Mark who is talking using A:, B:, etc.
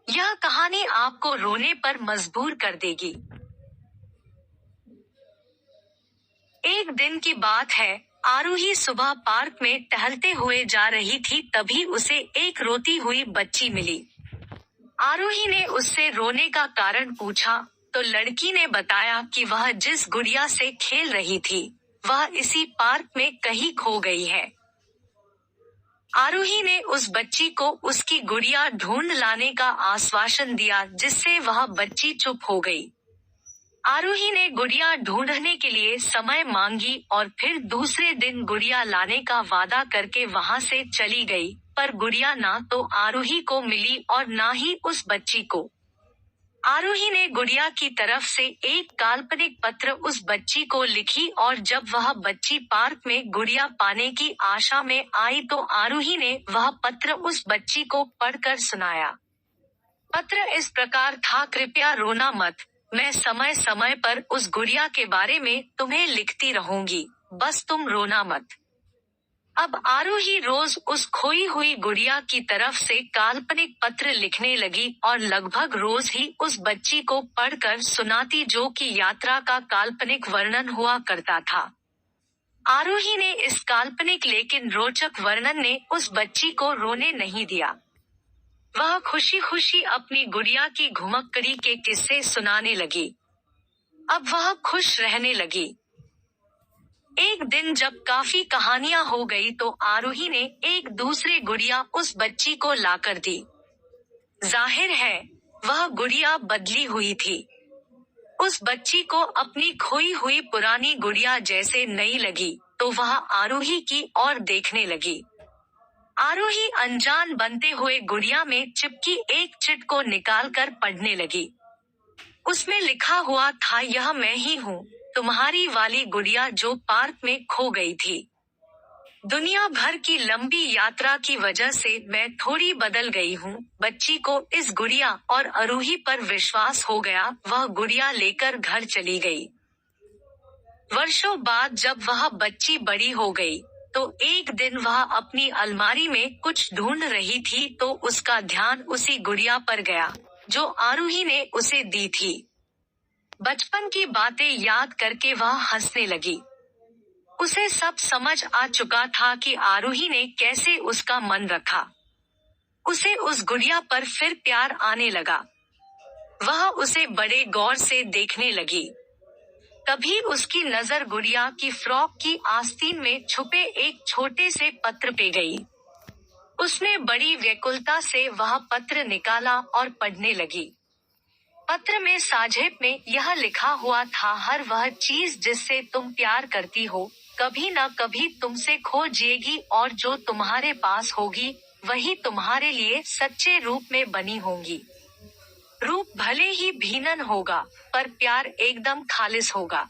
A: यह कहानी आपको रोने पर मजबूर कर देगी। एक दिन की बात है, आरूही सुबह पार्क में टहलते हुए जा रही थी, तभी उसे एक रोती हुई बच्ची मिली। आरूही ने उससे रोने का कारण पूछा, तो लड़की ने बताया कि वह जिस गुड़िया से खेल रही थी, वह इसी पार्क में कहीं खो गई है। आरूही ने उस बच्ची को उसकी गुड़िया ढूंढ लाने का आश्वासन दिया, जिससे वह बच्ची चुप हो गई। आरूही ने गुड़िया ढूंढने के लिए समय मांगी और फिर दूसरे दिन गुड़िया लाने का वादा करके वहां से चली गई, पर गुड़िया ना तो आरूही को मिली और ना ही उस बच्ची को। आरूही ने गुड़िया की तरफ से एक काल्पनिक पत्र उस बच्ची को लिखी और जब वह बच्ची पार्क में गुड़िया पाने की आशा में आई तो आरूही ने वह पत्र उस बच्ची को पढ़कर सुनाया। पत्र इस प्रकार था, कृपया रोना मत, मैं समय समय पर उस गुड़िया के बारे में तुम्हें लिखती रहूंगी, बस तुम रोना मत। अब आरूही रोज उस खोई हुई गुड़िया की तरफ से काल्पनिक पत्र लिखने लगी और लगभग रोज ही उस बच्ची को पढ़कर सुनाती, जो कि यात्रा का काल्पनिक वर्णन हुआ करता था। आरूही ने इस काल्पनिक लेकिन रोचक वर्णन ने उस बच्ची को रोने नहीं दिया। वह खुशी खुशी अपनी गुड़िया की घुमक्कड़ी के किस्से सुनाने लगी। अब वह खुश रहने लगी। एक दिन जब काफी कहानियां हो गई तो आरूही ने एक दूसरे गुड़िया उस बच्ची को लाकर दी। जाहिर है, वह गुड़िया बदली हुई थी। उस बच्ची को अपनी खोई हुई पुरानी गुड़िया जैसे नई लगी, तो वह आरूही की ओर देखने लगी। आरूही अनजान बनते हुए गुड़िया में चिपकी एक चिट को निकालकर पढ़ने लगी। उसमें लिखा हुआ था, यह मैं ही हूँ, तुम्हारी वाली गुड़िया जो पार्क में खो गई थी। दुनिया भर की लंबी यात्रा की वजह से मैं थोड़ी बदल गई हूँ। बच्ची को इस गुड़िया और आरूही पर विश्वास हो गया। वह गुड़िया लेकर घर चली गई। वर्षों बाद जब वह बच्ची बड़ी हो गई, तो एक दिन वह अपनी अलमारी में कुछ ढूंढ रही थी, तो उसका ध्यान उसी गुड़िया पर गया, जो आरूही ने उसे दी थी। बचपन की बातें याद करके वह हंसने लगी। उसे सब समझ आ चुका था कि आरूही ने कैसे उसका मन रखा। उसे उस गुड़िया पर फिर प्यार आने लगा। वह उसे बड़े गौर से देखने लगी। तभी उसकी नजर गुड़िया की फ्रॉक की आस्तीन में छुपे एक छोटे से पत्र पे गई। उसने बड़ी व्याकुलता से वह पत्र निकाला और पढ़ने लगी। पत्र में साझेप में यह लिखा हुआ था, हर वह चीज जिससे तुम प्यार करती हो, कभी न कभी तुमसे खो जाएगी और जो तुम्हारे पास होगी, वही तुम्हारे लिए सच्चे रूप में बनी होंगी। रूप भले ही भिन्न होगा, पर प्यार एकदम खालिस होगा।